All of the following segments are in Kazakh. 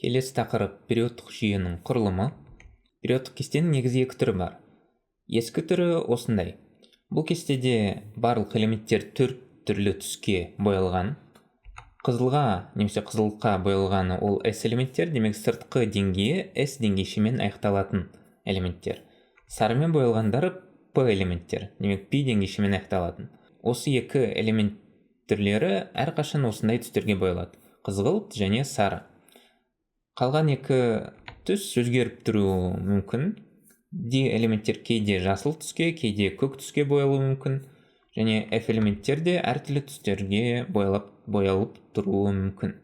Келесі тақырып периодтық жүйенің құрылымы. Периодтық кестенің негізгі екі түрі бар. Ескі түрі осындай. Бұл кестеде барлық элементтер төрт түрлі түске боялған. Қызылға немесе қызылға боялғаны ол S элементтер, демек сыртқы деңгейі S деңгейшемен аяқталатын элементтер. Сарымен боялғандары P элементтер, демек P деңгейшемен аяқталатын. Осы екі элемент түрлері әрқашан осындай түстерге боялады: қызғылт және сары. Қалған екі түс өзгеріп тұруы мүмкін. D элементтер кейде жасыл түске, кейде көк түске боялуы мүмкін, және F элементтер де әртүрлі түстерге боялып тұруы мүмкін.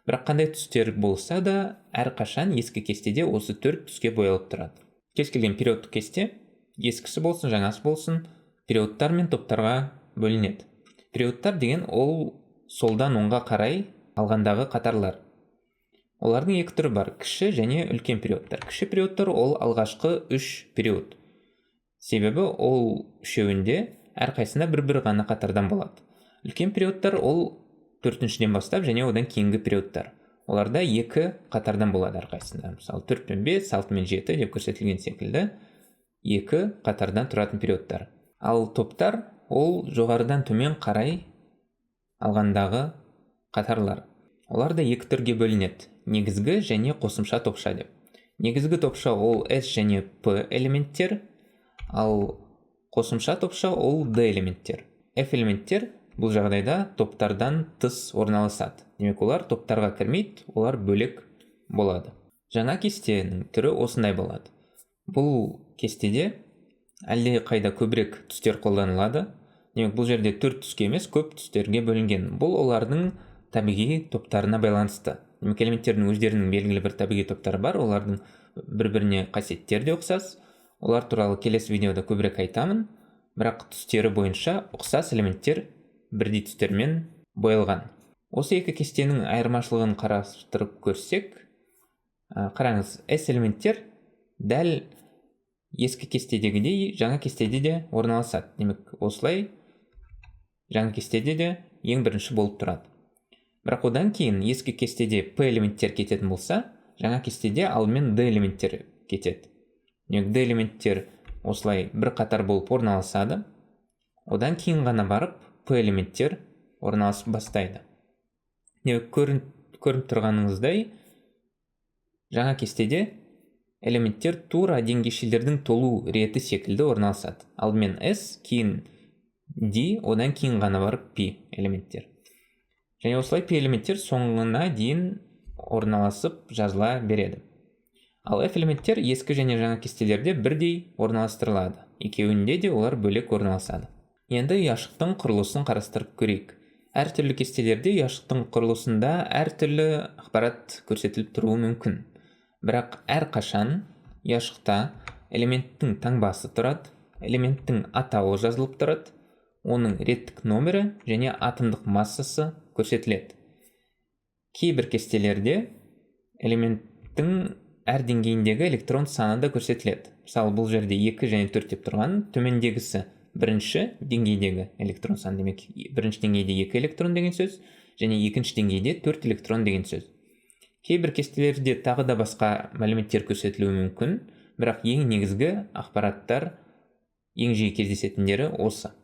Бірақ қандай түстер болса да, әрқашан ескі кестеде осы төрт түске боялып тұрады. Кез келген периодтық кесте, ескісі болсын, жаңасы болсын, периодтар мен топтарға бөлінеді. Периодтар деген ол солдан оңға қарай алғандағы қатарлар. Олардың екі түрі бар: кіші және үлкен периодтар. Кіші периодтар ол алғашқы үш период. Себебі ол үшеуінде әрқайсында бір ғана қатардан болады. Үлкен периодтар ол төртіншіден бастап және одан кейінгі периодтар. Оларда екі қатардан болады әрқайсында. Мысалы 4 пен 5, 6 мен 7 деп көрсетілген секілді екі қатардан тұратын периодтар. Ал топтар ол жоғарыдан төмен қарай алғандағы қатарлар. Олар да екі түрге бөлінеді: негізгі және қосымша топша деп. Негізгі топша ол S және P элементтер, ал қосымша топша ол D элементтер. F элементтер бұл жағдайда топтардан тыс орналасады. Демек олар топтарға кірмейді, олар бөлек болады. Жаңа кестенің түрі осындай болады. Бұл кестеде әлде қайда көбірек түстер қолданылады. Демек бұл жерде төрт түске емес, көп түстерге бөлінген. Бұл олардың табиғи топтарына байланысты. Демек элементтердің өздерінің белгілі бір табиғи топтары бар, олардың бір-біріне қасиеттері де ұқсас. Олар туралы келесі видеода көбірек айтамын, бірақ түстері бойынша ұқсас элементтер бірдей түстермен боялған. Осы екі кестенің айырмашылығын қарастырып көрсек, қараңыз, S элементтер дәл ескі кестедегідей жаңа кестеде де орналасады. Демек осылай жаңа кестеде де ең бірінші болып тұрады. Бірақ одан кейін ескі кестеде P элементтер кететін болса, жаңа кестеде алдымен D элементтер кетеді. D элементтер осылай бір қатар болып орналасады. Одан кейін ғана барып P элементтер орналасып бастайды. Көрініп тұрғаныңыздай, жаңа кестеде элементтер тура деңгейшелердің толу реті секілді орналасады. Алдымен S, кейін D, одан кейін ғана барып P элементтер. Және осылай P элементтер соңына дейін орналасып жазыла береді. Ал F элементтер ескі және жаңа кестелерде бірдей орналастырылады. Екеуінде де олар бөлек орналасады. Енді ұяшықтың құрылысын қарастырып көрейік. Әртүрлі кестелерде ұяшықтың құрылысында әртүрлі ақпарат көрсетіліп тұруы мүмкін. Бірақ әрқашан ұяшықта элементтің таңбасы тұрады, элементтің атауы жазылып тұрады, оның реттік номері және атомдық массасы көрсетіледі. Кейбір кестелерде элементтің әр деңгейіндегі электрон саны да көрсетіледі. Мысалы, бұл жерде 2 және 4 деп тұрған, төмендегісі бірінші деңгейдегі электрон саны, демек бірінші деңгейде 2 электрон деген сөз, және екінші деңгейде 4 электрон деген сөз. Кейбір кестелерде тағы да басқа мәліметтер көрсетілуі мүмкін, бірақ ең негізгі ақпараттар, ең жиі кездесетіндері осы.